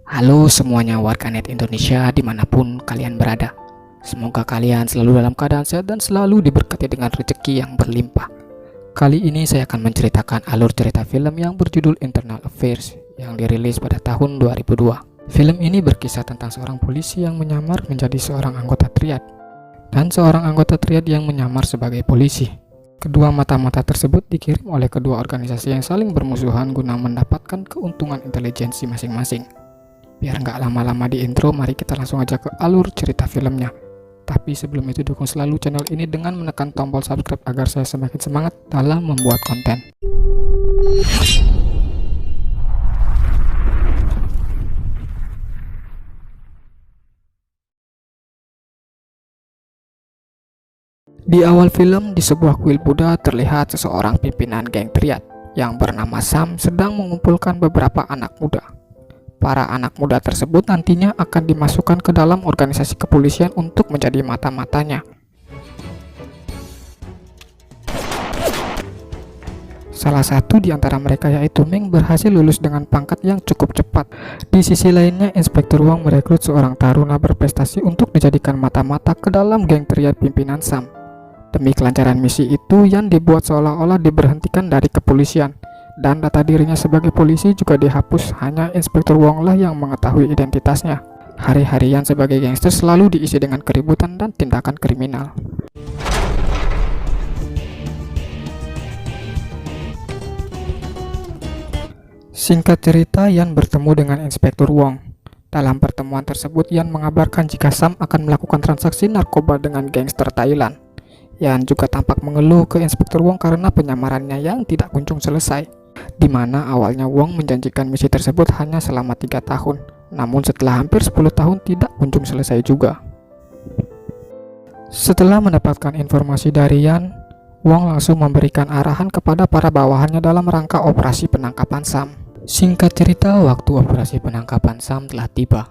Halo semuanya warganet Indonesia dimanapun kalian berada. Semoga kalian selalu dalam keadaan sehat dan selalu diberkati dengan rezeki yang berlimpah. Kali ini saya akan menceritakan alur cerita film yang berjudul Internal Affairs yang dirilis pada tahun 2002. Film ini berkisah tentang seorang polisi yang menyamar menjadi seorang anggota triad dan seorang anggota triad yang menyamar sebagai polisi. Kedua mata-mata tersebut dikirim oleh kedua organisasi yang saling bermusuhan guna mendapatkan keuntungan intelijensi masing-masing. Biar nggak lama-lama di intro, mari kita langsung aja ke alur cerita filmnya. Tapi sebelum itu dukung selalu channel ini dengan menekan tombol subscribe agar saya semakin semangat dalam membuat konten. Di awal film, di sebuah kuil Buddha terlihat seseorang pimpinan geng triad yang bernama Sam sedang mengumpulkan beberapa anak muda. Para anak muda tersebut nantinya akan dimasukkan ke dalam organisasi kepolisian untuk menjadi mata-matanya. Salah satu di antara mereka yaitu Ming berhasil lulus dengan pangkat yang cukup cepat. Di sisi lainnya, Inspektur Wong merekrut seorang taruna berprestasi untuk dijadikan mata-mata ke dalam geng triad pimpinan Sam. Demi kelancaran misi itu, Yan dibuat seolah-olah diberhentikan dari kepolisian. Dan data dirinya sebagai polisi juga dihapus, hanya Inspektur Wong lah yang mengetahui identitasnya. Hari-hari Yan sebagai gangster selalu diisi dengan keributan dan tindakan kriminal. Singkat cerita, Yan bertemu dengan Inspektur Wong. Dalam pertemuan tersebut, Yan mengabarkan jika Sam akan melakukan transaksi narkoba dengan gangster Thailand. Yan juga tampak mengeluh ke Inspektur Wong karena penyamarannya yang tidak kunjung selesai, di mana awalnya Wong menjanjikan misi tersebut hanya selama 3 tahun, namun setelah hampir 10 tahun tidak kunjung selesai juga. Setelah mendapatkan informasi dari Yan, Wong langsung memberikan arahan kepada para bawahannya dalam rangka operasi penangkapan Sam. Singkat cerita, waktu operasi penangkapan Sam telah tiba.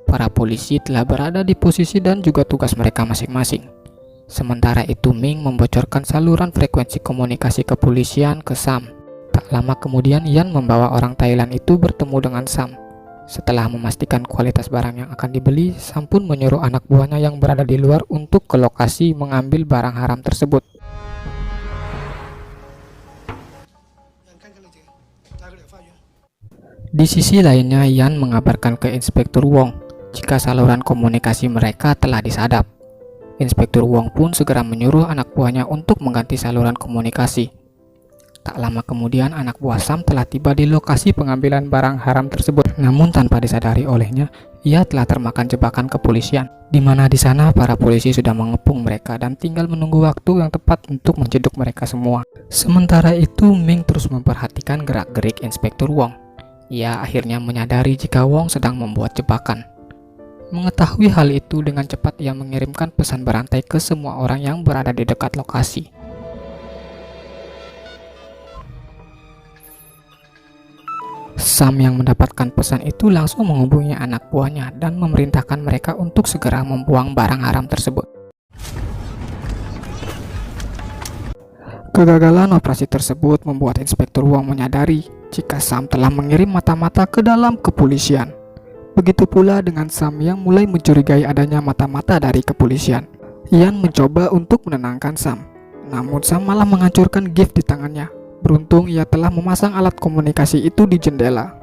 Para polisi telah berada di posisi dan juga tugas mereka masing-masing. Sementara itu, Ming membocorkan saluran frekuensi komunikasi kepolisian ke Sam. Tak lama kemudian, Yan membawa orang Thailand itu bertemu dengan Sam. Setelah memastikan kualitas barang yang akan dibeli, Sam pun menyuruh anak buahnya yang berada di luar untuk ke lokasi mengambil barang haram tersebut. Di sisi lainnya, Yan mengabarkan ke Inspektur Wong jika saluran komunikasi mereka telah disadap. Inspektur Wong pun segera menyuruh anak buahnya untuk mengganti saluran komunikasi. Tak lama kemudian, anak buah Sam telah tiba di lokasi pengambilan barang haram tersebut. Namun tanpa disadari olehnya, ia telah termakan jebakan kepolisian, di mana di sana para polisi sudah mengepung mereka dan tinggal menunggu waktu yang tepat untuk menciduk mereka semua. Sementara itu, Ming terus memperhatikan gerak-gerik Inspektur Wong. Ia akhirnya menyadari jika Wong sedang membuat jebakan. Mengetahui hal itu, dengan cepat ia mengirimkan pesan berantai ke semua orang yang berada di dekat lokasi. Sam yang mendapatkan pesan itu langsung menghubungi anak buahnya dan memerintahkan mereka untuk segera membuang barang haram tersebut. Kegagalan operasi tersebut membuat Inspektur Wong menyadari jika Sam telah mengirim mata-mata ke dalam kepolisian. Begitu pula dengan Sam yang mulai mencurigai adanya mata-mata dari kepolisian. Yan mencoba untuk menenangkan Sam, namun Sam malah menghancurkan gift di tangannya. Beruntung ia telah memasang alat komunikasi itu di jendela.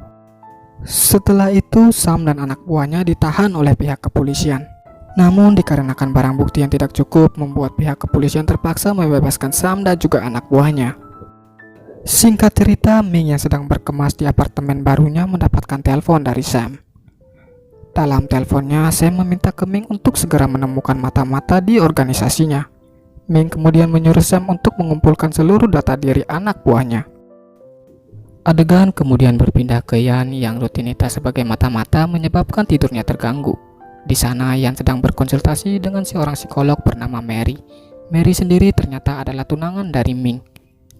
Setelah itu, Sam dan anak buahnya ditahan oleh pihak kepolisian. Namun dikarenakan barang bukti yang tidak cukup, membuat pihak kepolisian terpaksa membebaskan Sam dan juga anak buahnya. Singkat cerita, Ming yang sedang berkemas di apartemen barunya mendapatkan telepon dari Sam. Dalam teleponnya, Sam meminta ke Ming untuk segera menemukan mata-mata di organisasinya. Ming kemudian menyuruh Sam untuk mengumpulkan seluruh data diri anak buahnya. Adegan kemudian berpindah ke Yan yang rutinitas sebagai mata-mata menyebabkan tidurnya terganggu. Di sana, Yan sedang berkonsultasi dengan seorang psikolog bernama Mary. Mary sendiri ternyata adalah tunangan dari Ming.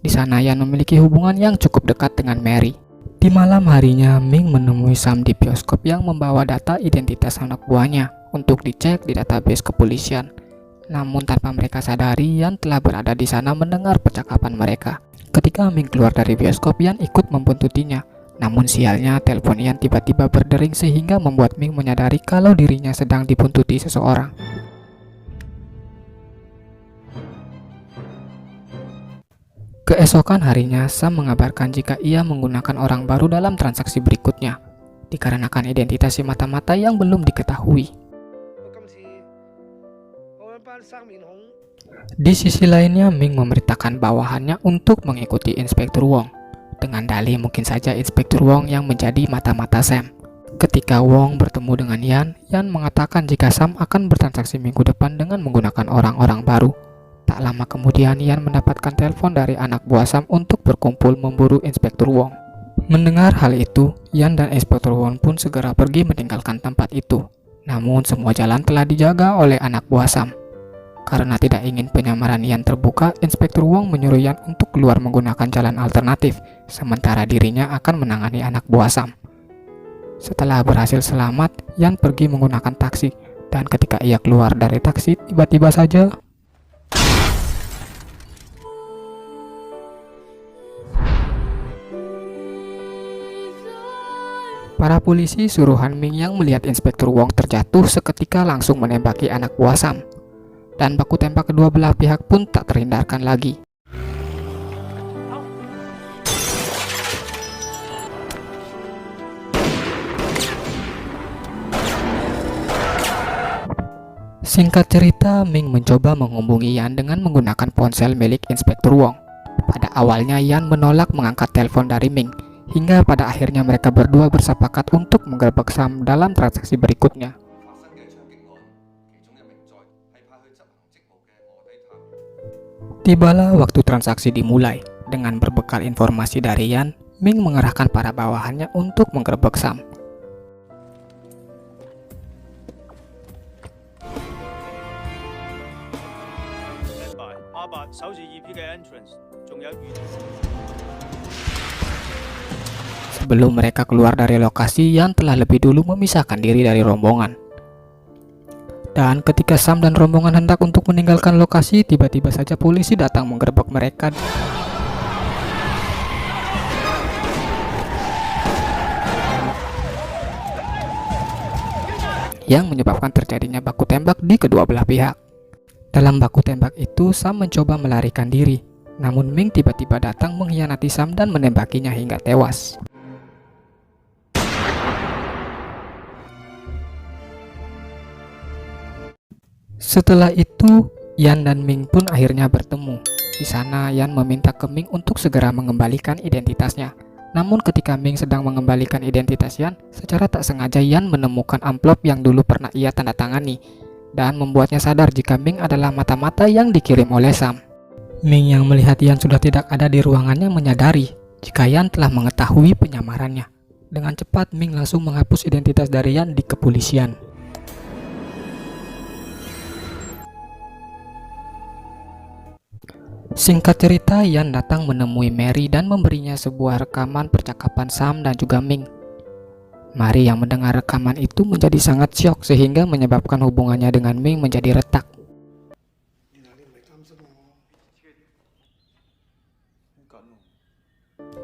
Di sana, Yan memiliki hubungan yang cukup dekat dengan Mary. Di malam harinya, Ming menemui Sam di bioskop yang membawa data identitas anak buahnya untuk dicek di database kepolisian. Namun tanpa mereka sadari, Yan telah berada di sana mendengar percakapan mereka. Ketika Ming keluar dari bioskop, Yan ikut membuntutinya. Namun sialnya telepon Ian tiba-tiba berdering sehingga membuat Ming menyadari kalau dirinya sedang dibuntuti seseorang. Keesokan harinya, Sam mengabarkan jika ia menggunakan orang baru dalam transaksi berikutnya, dikarenakan identitas si mata-mata yang belum diketahui. Di sisi lainnya, Ming memerintahkan bawahannya untuk mengikuti Inspektur Wong, dengan dalih mungkin saja Inspektur Wong yang menjadi mata-mata Sam. Ketika Wong bertemu dengan Yan mengatakan jika Sam akan bertransaksi minggu depan dengan menggunakan orang-orang baru. Tak lama kemudian, Yan mendapatkan telepon dari anak buah Sam untuk berkumpul memburu Inspektur Wong. Mendengar hal itu, Yan dan Inspektur Wong pun segera pergi meninggalkan tempat itu. Namun semua jalan telah dijaga oleh anak buah Sam. Karena tidak ingin penyamaran Yan terbuka, Inspektur Wong menyuruh Yan untuk keluar menggunakan jalan alternatif, sementara dirinya akan menangani anak buah Sam. Setelah berhasil selamat, Yan pergi menggunakan taksi, dan ketika ia keluar dari taksi, tiba-tiba saja para polisi suruhan Ming yang melihat Inspektur Wong terjatuh seketika langsung menembaki anak buah Sam. Dan baku tembak kedua belah pihak pun tak terhindarkan lagi. Singkat cerita, Ming mencoba menghubungi Yan dengan menggunakan ponsel milik Inspektur Wong. Pada awalnya Yan menolak mengangkat telepon dari Ming, hingga pada akhirnya mereka berdua bersepakat untuk menggerebek Sam dalam transaksi berikutnya. Tibalah waktu transaksi dimulai. Dengan berbekal informasi dari Yan, Ming mengerahkan para bawahannya untuk menggerebek Sam. Sebelum mereka keluar dari lokasi, Yan telah lebih dulu memisahkan diri dari rombongan. Dan ketika Sam dan rombongan hendak untuk meninggalkan lokasi, tiba-tiba saja polisi datang menggerebek mereka. Yang menyebabkan terjadinya baku tembak di kedua belah pihak. Dalam baku tembak itu, Sam mencoba melarikan diri. Namun Ming tiba-tiba datang mengkhianati Sam dan menembakinya hingga tewas. Setelah itu, Yan dan Ming pun akhirnya bertemu. Di sana, Yan meminta ke Ming untuk segera mengembalikan identitasnya. Namun ketika Ming sedang mengembalikan identitas Yan, secara tak sengaja Yan menemukan amplop yang dulu pernah ia tanda tangani, dan membuatnya sadar jika Ming adalah mata-mata yang dikirim oleh Sam. Ming yang melihat Yan sudah tidak ada di ruangannya menyadari jika Yan telah mengetahui penyamarannya. Dengan cepat, Ming langsung menghapus identitas dari Yan di kepolisian. Singkat cerita, Yan datang menemui Mary dan memberinya sebuah rekaman percakapan Sam dan juga Ming. Mary yang mendengar rekaman itu menjadi sangat syok sehingga menyebabkan hubungannya dengan Ming menjadi retak.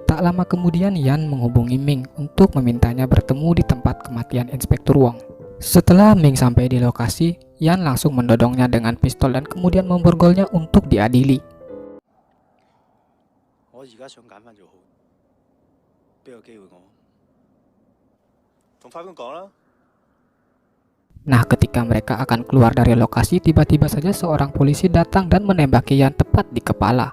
Tak lama kemudian Yan menghubungi Ming untuk memintanya bertemu di tempat kematian Inspektur Wong. Setelah Ming sampai di lokasi, Yan langsung mendodongnya dengan pistol dan kemudian memborgolnya untuk diadili. Nah, ketika mereka akan keluar dari lokasi, tiba-tiba saja seorang polisi datang dan menembaki Yan tepat di kepala.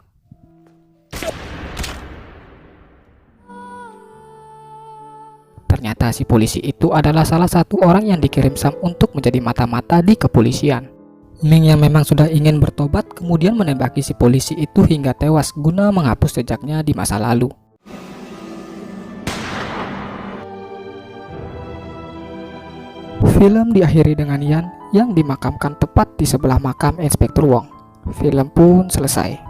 Ternyata si polisi itu adalah salah satu orang yang dikirim Sam untuk menjadi mata-mata di kepolisian. Ming yang memang sudah ingin bertobat kemudian menembaki si polisi itu hingga tewas guna menghapus jejaknya di masa lalu. Film diakhiri dengan Yan yang dimakamkan tepat di sebelah makam Inspektur Wong. Film pun selesai.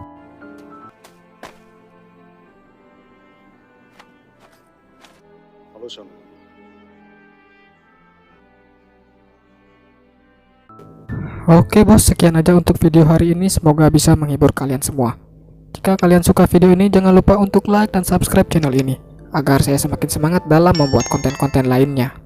Oke bos, sekian aja untuk video hari ini, semoga bisa menghibur kalian semua. Jika kalian suka video ini, jangan lupa untuk like dan subscribe channel ini, agar saya semakin semangat dalam membuat konten-konten lainnya.